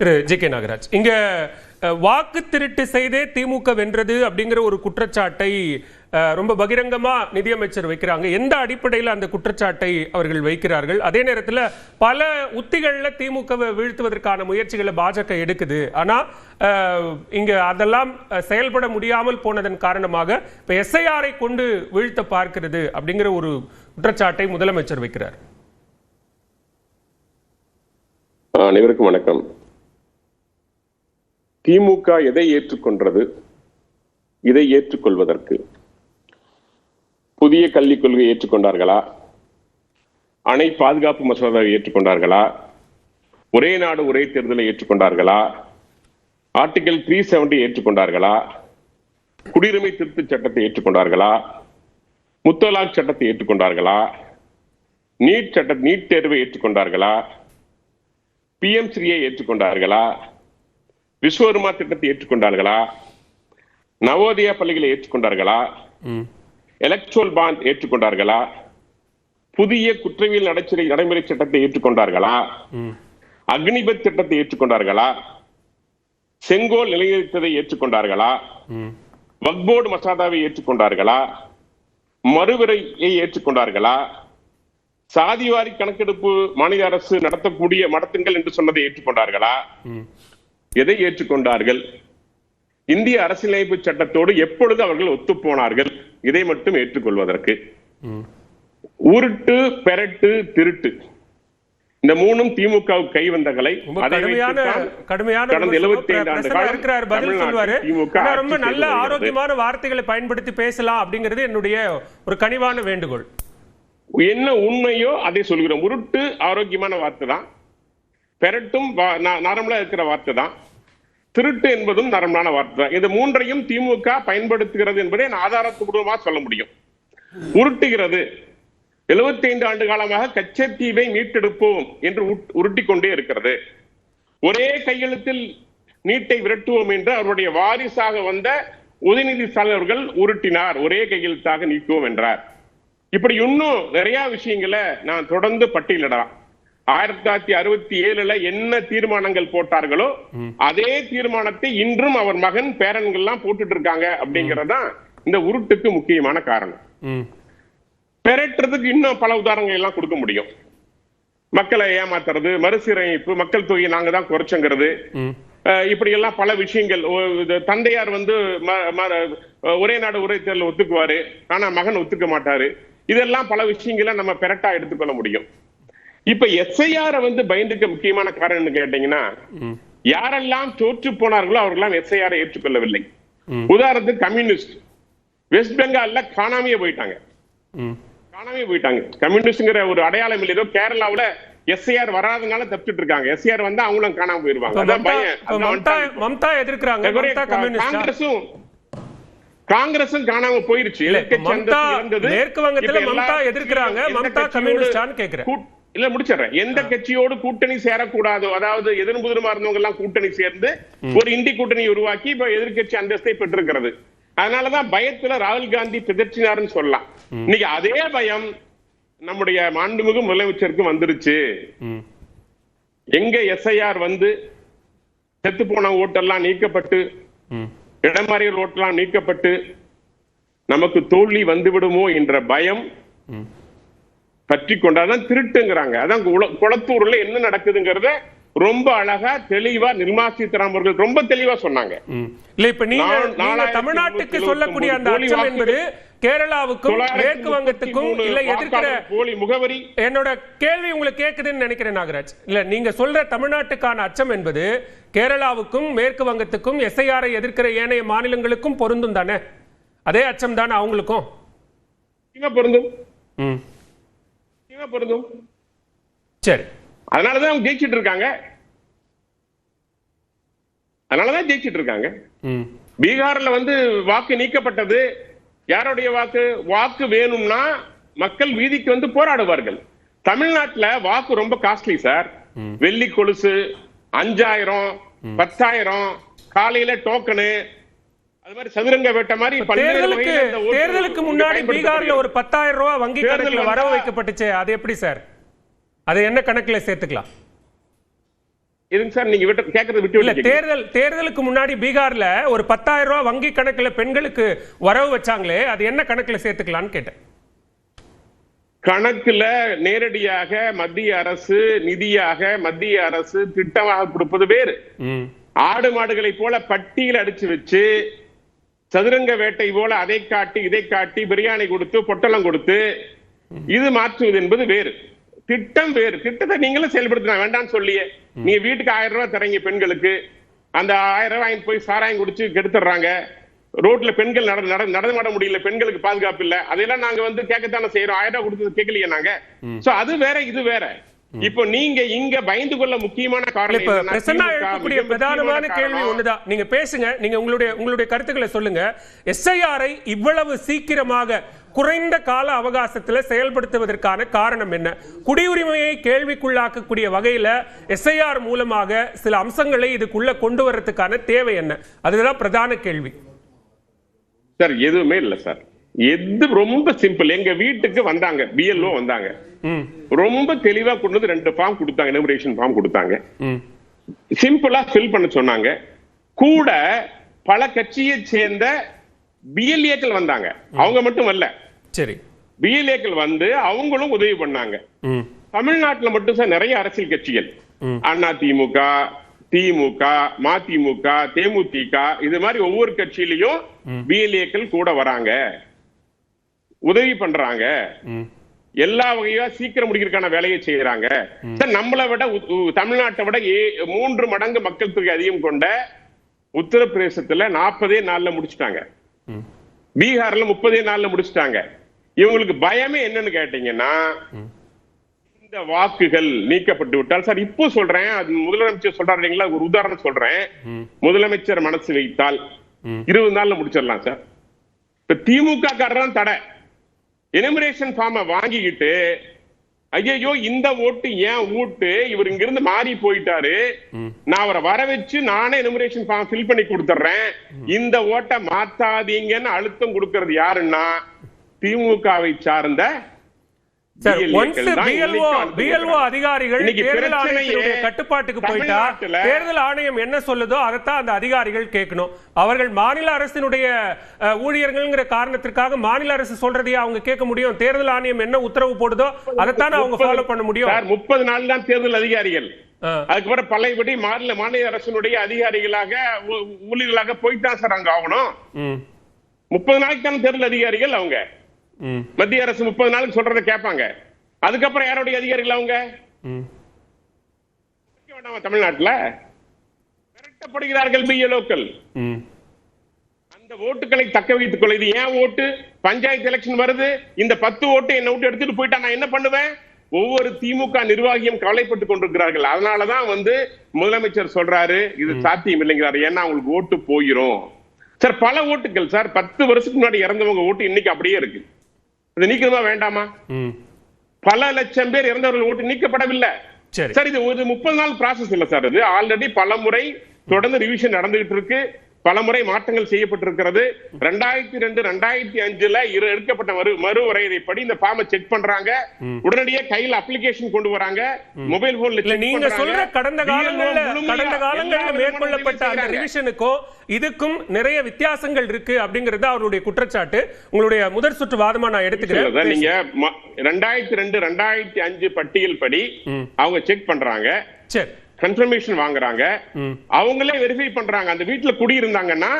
திரு G K. Nagaraj, இங்க வாக்கு திருட்டு செய்தே திமுக வென்றது அப்படிங்கிற ஒரு குற்றச்சாட்டை ரொம்ப பகிரங்கமா நிதியமைச்சர் வைக்கிறாங்க. எந்த அடிப்படையில் அந்த குற்றச்சாட்டை அவர்கள் வைக்கிறார்கள்? அதே நேரத்தில் பல உத்திகள்ல திமுகவை வீழ்த்துவதற்கான முயற்சிகளை பாஜக எடுக்குது. ஆனா இங்க அதெல்லாம் செயல்பட முடியாமல் போனதன் காரணமாக இப்ப எஸ்ஐஆரை கொண்டு வீழ்த்த பார்க்கிறது அப்படிங்கிற ஒரு குற்றச்சாட்டை முதலமைச்சர் வைக்கிறார். அனைவருக்கும் வணக்கம். திமுக எதை ஏற்றுக்கொண்டது? இதை ஏற்றுக்கொள்வதற்கு புதிய கல்விக் கொள்கை ஏற்றுக்கொண்டார்களா? அணை பாதுகாப்பு மசோதாவை ஏற்றுக்கொண்டார்களா? ஒரே நாடு ஒரே தேர்தலை ஏற்றுக்கொண்டார்களா? ஆர்டிகல் 370 ஏற்றுக்கொண்டார்களா? குடியுரிமை திருத்த சட்டத்தை ஏற்றுக்கொண்டார்களா? முத்தலாக் சட்டத்தை ஏற்றுக்கொண்டார்களா? நீட் தேர்வை ஏற்றுக்கொண்டார்களா? PM3 ஏற்றுக்கொண்டார்களா? விஸ்வகர்மா திட்டத்தை ஏற்றுக்கொண்டார்களா? நவோதயா பள்ளிகளை ஏற்றுக்கொண்டார்களா? Electoral bond ஏற்றுக்கொண்டார்களா? புதிய குற்றவியல் நடைமுறை சட்டத்தை ஏற்றுக்கொண்டார்களா? அக்னிபத் திட்டத்தை ஏற்றுக்கொண்டார்களா? செங்கோல் நிலைநிறுத்ததை ஏற்றுக்கொண்டார்களா? வக்போர்டு மசோதாவை ஏற்றுக்கொண்டார்களா? மறுவரையை ஏற்றுக்கொண்டார்களா? சாதிவாரி கணக்கெடுப்பு மாநில அரசு நடத்தக்கூடிய என்று சொன்னதை ஏற்றுக்கொண்டார்களா? எதை ஏற்றுக்கொண்டார்கள்? இந்திய அரசியலமைப்பு சட்டத்தோடு எப்பொழுது அவர்கள் ஒத்துப்போனார்கள்? இதை மட்டும் ஏற்றுக்கொள்வதற்கு உருட்டு, பெரட்டு, திருட்டு இந்த மூணும் திமுக கை வந்தகளை கடந்த 75 ஆண்டுகள் திமுக ரொம்ப நல்ல ஆரோக்கியமான வார்த்தைகளை பயன்படுத்தி பேசலாம் அப்படிங்கிறது என்னுடைய ஒரு கனிவான வேண்டுகோள். என்ன உண்மையோ அதை சொல்கிறோம். உருட்டு ஆரோக்கியமான வார்த்தை தான், பெரட்டும் நார்மலா இருக்கிற வார்த்தை தான், திருட்டு என்பதும் நார்மலான வார்த்தை தான். இந்த மூன்றையும் திமுக பயன்படுத்துகிறது என்பதை ஆதாரப்பூர்வமாக சொல்ல முடியும். உருட்டுகிறது, 75 ஆண்டு காலமாக கச்சத்தீவை மீட்டெடுப்போம் என்று உருட்டி கொண்டே இருக்கிறது. ஒரே கையெழுத்தில் நீட்டை விரட்டுவோம் என்று அவருடைய வாரிசாக வந்த உதயநிதி ஸ்டாலின் அவர்கள் உருட்டினார், ஒரே கையெழுத்தாக நீக்குவோம் என்றார். இப்படி இன்னும் நிறைய விஷயங்களை நான் தொடர்ந்து பட்டியலிடலாம். 1967 என்ன தீர்மானங்கள் போட்டார்களோ அதே தீர்மானத்தை இன்றும் அவர் மகன் பேரன்கள் எல்லாம் போட்டுட்டு இருக்காங்க அப்படிங்கறதுதான் இந்த உருட்டுக்கு முக்கியமான காரணம். பெரட்டுறதுக்கு இன்னும் பல உதாரணங்கள் எல்லாம் கொடுக்க முடியும். மக்களை ஏமாத்துறது, மறுசீரமைப்பு, மக்கள் தொகையை நாங்க தான் குறைச்சங்கிறது, இப்படி எல்லாம் பல விஷயங்கள். தந்தையார் ஒரே நாடு ஒரே தேர்தல் ஒத்துக்குவாரு, ஆனா மகன் ஒத்துக்க மாட்டாரு. இதெல்லாம் பல விஷயங்களை நம்ம பெரட்டா எடுத்துக்கொள்ள முடியும். இப்ப எஸ்ஐஆர் பயந்துக்க முக்கியமான காரணம் கேட்டீங்கன்னா, யாரெல்லாம் தோற்று போனார்களோ அவர்களெல்லாம் எஸ்ஐஆர் ஏற்றுக்கொள்ளவில்லை. உதாரணத்துக்கு கம்யூனிஸ்ட் வெஸ்ட் பெங்கால்ல காணாமையே போயிட்டாங்க. கம்யூனிஸ்ட்ங்கிற ஒரு அடையாளம் இல்லையோ கேரளாவுல எஸ்ஐஆர் வராதனால தப்பிட்டு இருக்காங்க. எஸ்ஐஆர் வந்தா அவங்களும் காணாம போயிருவாங்க. காங்கிரசும் காணாம போயிருச்சு. இல்ல முடிச்சிடறேன். எந்த கட்சியோடு கூட்டணி சேரக்கூடாதோ, அதாவது எதிர்புதிரமா இருந்தவங்க எல்லாம் கூட்டணி சேர்ந்து ஒரு இண்டி கூட்டணி உருவாக்கி இப்ப எதிர்கட்சி அந்தஸ்தை பெற்றிருக்கிறது. அதனாலதான் பயத்துல ராகுல் காந்தி பிதற்றினார்னு சொல்லலாம். இன்னைக்கு அதே பயம் நம்முடைய மாண்புமிகு முதலமைச்சருக்கும் வந்துருச்சு. எங்க எஸ்ஐஆர் செத்து போன ஓட்டெல்லாம் நீக்கப்பட்டு, இடமாறியல் ஓட்டெல்லாம் நீக்கப்பட்டு நமக்கு தோல்வி வந்துவிடுமோ என்ற பயம் பற்றி கொண்டாதான் திருட்டுங்கிறாங்க. அதான் குளத்தூர்ல என்ன நடக்குதுங்கிறத ரொம்ப அழகா தெளிவா நிர்மலா சீதாராமன் அவர்கள் ரொம்ப தெளிவா சொன்னாங்க. இல்ல இப்ப நீங்க தமிழ்நாட்டுக்கு சொல்லக்கூடிய அந்த அச்சம் என்பது கேரளாவுக்கும் மேற்கு வங்கத்துக்கும் இல்ல எதிர்க்கிற போலி முகவரி. என்னோட கேள்வி உங்களுக்கு கேக்குதுன்னு நினைக்கிறேன் நாகராஜ். இல்ல நீங்க சொல்ற தமிழ்நாட்டுக்கான அச்சம் என்பது கேரளாவுக்கும் மேற்கு வங்கத்துக்கும் எஸ்ஐஆரை எதிர்க்கிற ஏனைய மாநிலங்களுக்கும் பொருந்தும் தானே? அதே அச்சம் தானே அவங்களுக்கும்? பொருந்தும். சரி, அதனாலதான் அவங்க ஜெயிச்சிட்டு இருக்காங்க. பீகார்ல வாக்கு நீக்கப்பட்டது. யாருடைய வாக்கு வேணும்னா மக்கள் வீதிக்கு போராடுவார்கள். தமிழ்நாட்டுல வாக்கு ரொம்ப காஸ்ட்லி சார். வெள்ளி கொலுசு 5000, 10,000, காலையில டோக்கனு, அது மாதிரி சதுரங்க வேட்ட மாதிரி தேர்தலுக்கு முன்னாடி பீகார்ல ஒரு 10,000 ரூபாய் வங்கி கணக்குல வரவு வைக்கப்பட்டுச்சு. அது எப்படி சார்? அது என்ன கணக்குல சேர்த்துக்கலாம்? எதுங்க சார் நீங்க கேட்கறது விட்டு இல்ல தேர்தலுக்கு முன்னாடி பீகார்ல ஒரு 10,000 ரூபாய் வங்கி கணக்குல பெண்களுக்கு வரவு வச்சாங்களே, அது என்ன கணக்குல சேர்த்துக்கலாம்னு கேட்டேன். கணக்குல நேரடியாக மத்திய அரசு நிதியாக மத்திய அரசு திட்டமாக கொடுப்பது வேறு. ஆடு மாடுகளை போல பட்டியல் அடிச்சு வச்சு சதுரங்க வேட்டை போல அதை காட்டி இதை காட்டி பிரியாணி கொடுத்து பொட்டலம் கொடுத்து இது மாற்றுவது என்பது வேறு. திட்டம் வேறு. திட்டத்தை நீங்களும் செயல்படுத்தினா வேண்டாம்னு சொல்லியே. நீங்க வீட்டுக்கு 1000 ரூபாய் தரீங்க பெண்களுக்கு, அந்த 1000 ரூபாய் போய் சாராயம் குடிச்சு கெடுத்துறாங்க. ரோட்ல பெண்கள் நடமாட முடியல, பெண்களுக்கு பாதுகாப்பு இல்ல. அதெல்லாம் நாங்க கேட்கத்தானே செய்யறோம். 1000 ரூபாய் கொடுத்தது கேட்கலையே நாங்க. சோ அது வேற இது வேற. இப்போ நீங்க இங்க பயந்து கொள்ள முக்கியமான காரணம் பிரதானமான கேள்வி ஒண்ணுதான். நீங்க பேசுங்க, நீங்க உங்களுடைய கருத்துக்களை சொல்லுங்க. எஸ்ஐஆரை இவ்வளவு சீக்கிரமாக குறைந்த கால அவகாசத்தில் செயல்படுத்துவதற்கான காரணம் என்ன? குடியுரிமையை கேள்விக்குள்ளாக்கக்கூடிய வகையில எஸ்ஐஆர் மூலமாக சில அம்சங்களை இதுக்குள்ள கொண்டு வரதுக்கான தேவை என்ன? அதுதான் பிரதான கேள்வி. சார் எதுவுமே இல்ல சார். எது ரொம்ப சிம்பிள். எங்க வீட்டுக்கு வந்தாங்க, பிஎல்ஓ வந்தாங்க, ரொம்ப தெளிவா கொண்டு வந்து 2 ஃபார்ம் கொடுத்தாங்க, எனுமரேஷன் ஃபார்ம் கொடுத்தாங்க. சிம்பிளா ஃபில் பண்ண சொன்னாங்க. கூட பல கட்சியை சேர்ந்த பிஎல்ஏக்கள் வந்தாங்க, அவங்க மட்டும் வரல. சரி, பிஎல்ஏக்கள் வந்து அவங்களும் உதவி பண்ணாங்க. தமிழ்நாட்டுல மட்டும் சார் நிறைய அரசியல் கட்சிகள், அண்ணா திமுக, திமுக, மதிமுக, தேமுதிக, இது மாதிரி ஒவ்வொரு கட்சியிலையும் பிஎல்ஏக்கள் கூட வராங்க, உதவி பண்றாங்க, எல்லா வகையா சீக்கிரம் முடிக்கிறதுக்கான வேலையை செய்யறாங்க. நம்மளை விட தமிழ்நாட்டை விட 3 மடங்கு மக்கள் தொகை அதிகம் கொண்ட உத்தரப்பிரதேசத்துல 40 நாள்ல முடிச்சுட்டாங்க, பீகார்ல 30 நாள்ல முடிச்சுட்டாங்க. இவங்களுக்கு பயமே என்னன்னு கேட்டீங்கன்னா, இந்த வாக்குகள் நீக்கப்பட்டு விட்டால் சார், இப்போ சொல்றேன், அது முதலமைச்சர் சொல்றாரு இல்லைங்களா, ஒரு உதாரணம் சொல்றேன். முதலமைச்சர் மனசு வைத்தால் 20 நாள்ல முடிச்சிடலாம் சார். இப்ப திமுக காரன் தடை, எனுமரேஷன் ஃபார்மை வாங்கிக்கிட்டு ஐயோ இந்த ஓட்டு ஏன் ஓட்டு, இவர் இங்க இருந்து மாறி போயிட்டாரு, நான் அவரை வர வச்சு நானே எனுமரேஷன் ஃபார்ம் ஃபில் பண்ணி கொடுத்துறேன், இந்த ஓட்டை மாத்தாதீங்கன்னு அழுத்தம் கொடுக்கிறது யாருன்னா திமுகவை சார்ந்த அதிகாரிகள். தேர்தல் ஆணையத்தினுடைய கட்டுப்பாட்டுக்கு போயிட்டா தேர்தல் ஆணையம் என்ன சொல்லுதோ அதைத்தான் அந்த அதிகாரிகள் கேட்கணும். அவர்கள் மாநில அரசினுடைய ஊழியர்கள்ங்கிற காரணத்திற்காக மாநில அரசு சொல்றதையே அவங்க கேட்க முடியும். தேர்தல் ஆணையம் என்ன உத்தரவு போடுதோ அதைத்தான் அவங்க ஃபாலோ பண்ண முடியும். 30 நாள் தான் தேர்தல் அதிகாரிகள். அதுக்கப்புறம் பழையபடி மாநில அரசினுடைய அதிகாரிகளாக ஊழியர்களாக போய்தான் சார் அங்க ஆகணும். 30 நாளைக்கு தான் தேர்தல் அதிகாரிகள். அவங்க மத்திய அரசு 30 நாளுக்கு சொல்றதை கேட்பாங்க. அதுக்கப்புறம் யாருடைய அதிகாரிகள் அவங்க தமிழ்நாட்டுல விரட்டப்படுகிறார்கள் பிஎல்ஓக்கள். அந்த ஓட்டுகளை தக்க வைத்துக் கொள்ள. இது ஏன் ஓட்டு? பஞ்சாயத்து எலெக்ஷன் வருது, இந்த 10 ஓட்டு என்ன விட்டு எடுத்துட்டு போயிட்டா நான் என்ன பண்ணுவேன்? ஒவ்வொரு திமுக நிர்வாகியும் கவலைப்பட்டுக் கொண்டிருக்கிறார்கள். அதனாலதான் முதலமைச்சர் சொல்றாரு இது சாத்தியம் இல்லைங்கிறாரு. ஏன்னா அவங்களுக்கு ஓட்டு போயிரும் சார். பல ஓட்டுகள் சார், 10 வருஷத்துக்கு முன்னாடி இறந்தவங்க ஓட்டு இன்னைக்கு அப்படியே இருக்கு. அது நீக்கணுமா வேண்டாமா? பல லட்சம் பேர் இறந்தவர்கள் ஓட்டு நீக்கப்படவில்லை சார். இது ஒரு 30 நாள் ப்ராசஸ் இல்ல சார். இது ஆல்ரெடி பல முறை தொடர்ந்து ரிவிஷன் நடந்துகிட்டு இருக்கு, பல முறை மாற்றங்கள் செய்யப்பட்டிருக்கிறது. 2002, 2005 எடுக்கப்பட்ட மறுவரையறைப்படி இந்த ஃபார்மை செக் பண்றாங்க. உடனடியே கையில் அப்ளிகேஷன் கொண்டு வராங்க, மொபைல் போன்ல. நீங்க சொல்ற கடந்த காலங்களில் மேற்கொள்ளப்பட்ட அந்த ரிவிஷனுக்கும் இதுக்கும் நிறைய வித்தியாசங்கள் இருக்கு அப்படிங்கிறது அவருடைய குற்றச்சாட்டு. உங்களுடைய முதல் சுற்று வாதமா நான் எடுத்துக்கிறேன். நீங்க 2002, 2005 பட்டியல் படி அவங்க செக் பண்றாங்க, கன்ஃபர்மேஷன் வாங்குறாங்க, அவங்களே வெரிஃபை பண்றாங்க. அந்த வீட்டுல குடியிருந்தாங்கன்னா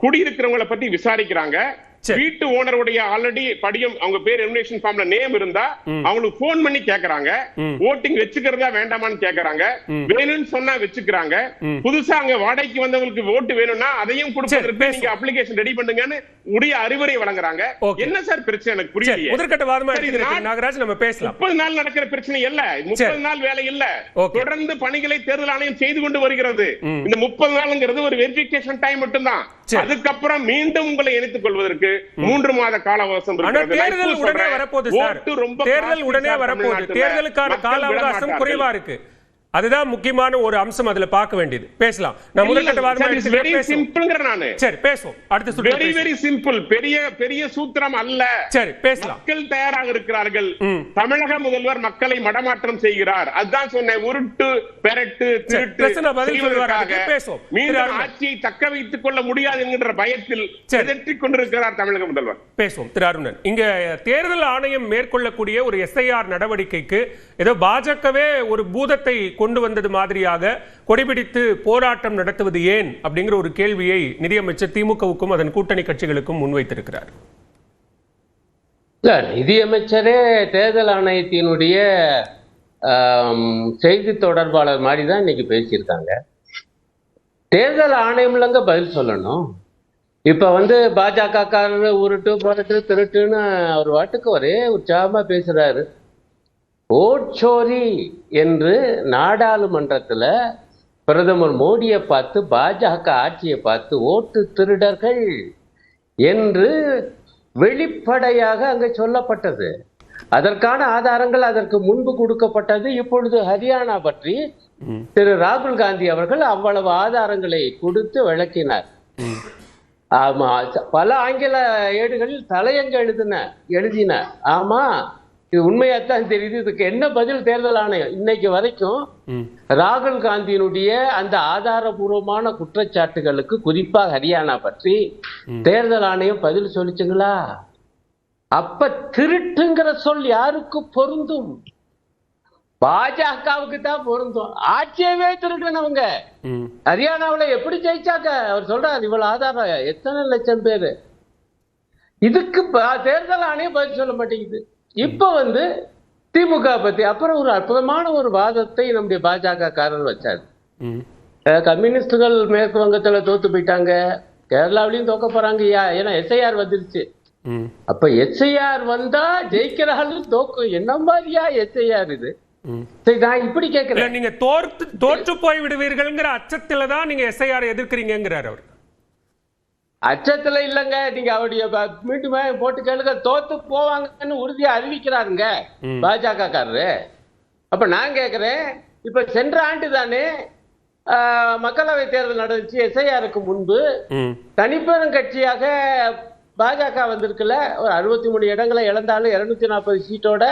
குடியிருக்கிறவங்களை பத்தி விசாரிக்கிறாங்க. வீட்டு ஓனருடைய ஆல்ரெடி படியம் அவங்க பேர் எலிமினேஷன் ஃபார்ம்ல நேம் இருந்தா அவங்களுக்கு போன் பண்ணி கேக்குறாங்க, ஓட்டிங் வச்சுக்கிறதா வேண்டாமான்னு கேக்குறாங்க. வேணும்னு சொன்னா வச்சுக்கிறாங்க. புதுசா அங்க வாடகைக்கு வந்தவங்களுக்கு ஓட்டு வேணும்னா அதையும் கொடுப்பதற்கு நீங்க அப்ளிகேஷன் ரெடி பண்ணுங்கன்னு உரிய அறிவுரை வழங்குறாங்க. என்ன சார் பிரச்சனை எனக்கு புரியல. முதற்கட்ட வாதமா நாகராஜ் நம்ம பேசலாம். 30 நாள் நடக்கிற பிரச்சனை இல்ல, 30 நாள் வேலை இல்ல. தொடர்ந்து பணிகளை தேர்தல் ஆணையம் செய்து கொண்டு வருகிறது. இந்த 30 நாள்ங்கிறது ஒரு வெரிஃபிகேஷன் டைம் மட்டும்தான். அதுக்கப்புறம் மீண்டும் உங்களை இணைத்துக் கொள்வதற்கு 3 மாத கால அவகாசம் இருக்கிறது. தேர்தல் உடனே வரப்போகுது சார். தேர்தல் உடனே வரப்போகுது. தேர்தலுக்கான கால அவகாசம் குறைவா இருக்கு. அதுதான் முக்கியமான ஒரு அம்சம் அதுல பார்க்க வேண்டியது. பேசலாம். நான் முதற்கட்ட வாதமா சரி பேசுவோம். அடுத்த சுற்று வெரி வெரி சிம்பிள். பெரிய பெரிய சூத்திரம் அல்ல. சரி பேசலாம். மக்கள் தயாராக இருக்கிறார்கள். தமிழக முதல்வர் மக்களை மடமாற்றம் செய்கிறார். அதுதான் சொன்னேன். உருட்டு பெரட்டு திருட்டு பேசுவோம். மீண்டும் ஆட்சியை தக்க வைத்துக் கொள்ள முடியாது என்கின்ற பயத்தில் எதிர்த்துக் கொண்டிருக்கிறார் தமிழக முதல்வர். பேசுவோம். திரு அருணன், இங்க தேர்தல் ஆணையம் மேற்கொள்ளக்கூடிய ஒரு எஸ்ஐஆர் நடவடிக்கைக்கு ஏதோ பாஜகவே ஒரு பூதத்தை கொண்டு வந்தது மாதிரியாக கொடிபிடித்து போராட்டம் நடத்துவது ஏன் அப்படிங்கிற ஒரு கேள்வியை நிதியமைச்சர் திமுகவுக்கும் அதன் கூட்டணி கட்சிகளுக்கும் முன்வைத்திருக்கிறார். நிதியமைச்சரே தேர்தல் ஆணையத்தினுடைய செய்தி தொடர்பாளர் மாதிரி தான் இன்னைக்கு பேசியிருக்காங்க. தேர்தல் ஆணையம்லங்க பதில் சொல்லணும். இப்ப பாஜக காரர் உருட்டு புரட்டு திருட்டுன்னு ஒரு வாட்டுக்கு ஒரே உற்சாகமா பேசுறாரு. ஓட்சோரி என்று நாடாளுமன்றத்தில் பிரதமர் மோடியை பார்த்து பாஜக ஆட்சியை பார்த்து ஓட்டு திருடர்கள் என்று வெளிப்படையாக அங்கே சொல்லப்பட்டது. அதற்கான ஆதாரங்கள் அதற்கு முன்பு கொடுக்கப்பட்டது. இப்பொழுது ஹரியானா பற்றி திரு ராகுல் காந்தி அவர்கள் அவ்வளவு ஆதாரங்களை கொடுத்து விளக்கினார். ஆமா, பல ஆங்கில ஏடுகளில் தலையங்க எழுதின. ஆமா, இது உண்மையாத்தான் தெரியுது. இதுக்கு என்ன பதில் தேர்தல் ஆணையம் இன்னைக்கு வரைக்கும் ராகுல் காந்தியினுடைய அந்த ஆதாரபூர்வமான குற்றச்சாட்டுகளுக்கு, குறிப்பாக ஹரியானா பற்றி தேர்தல் ஆணையம் பதில் சொல்லிச்சுங்களா? அப்ப திருட்டுங்கிற சொல் யாருக்கு பொருந்தும்? பாஜகவுக்கு தான் பொருந்தும். ஆட்சியவே திருடுனவங்க ஹரியானாவுல எப்படி ஜெயிச்சாங்க? அவர் சொல்றாரு இவ்வளவு ஆதாரம், எத்தனை லட்சம் பேரு. இதுக்கு தேர்தல் ஆணையம் பதில் சொல்ல மாட்டேங்குது. இப்ப திமுக பத்தி அப்புறம் ஒரு அற்புதமான ஒரு வாதத்தை நம்முடைய பாஜக காரர் வச்சாரு. கம்யூனிஸ்டுகள் மேற்கு வங்கத்துல தோத்து போயிட்டாங்க, கேரளாவிலையும் தோக்க போறாங்க. ஏன்னா எஸ்ஐஆர் வந்துருச்சு. அப்ப எஸ்ஐஆர் வந்தா ஜெயிக்கிறாலும் தோக்கும். என்ன மாதிரியா எஸ்ஐஆர் இது? நான் இப்படி கேட்கிறேன். நீங்க தோற்று போய் விடுவீர்கள்ங்கிற அச்சத்துல தான் நீங்க எஸ்ஐஆர் எதிர்க்கிறீங்கிறார் அவர். அச்சத்துல இல்லங்க, நீங்க அவருடைய மீண்டும் போட்டு கேளுங்க. தோத்து போவாங்கன்னு உறுதியா அறிவிக்கிறாருங்க பாஜக காரரு. அப்ப நான் கேட்கிறேன், இப்ப சென்ற ஆண்டு தானே மக்களவை தேர்தல் நடந்துச்சு. எஸ்ஐஆருக்கு முன்பு தனிப்பெரும் கட்சியாக பாஜக வந்திருக்குல்ல. ஒரு 63 இடங்களை இழந்தாலும் 240 சீட்டோட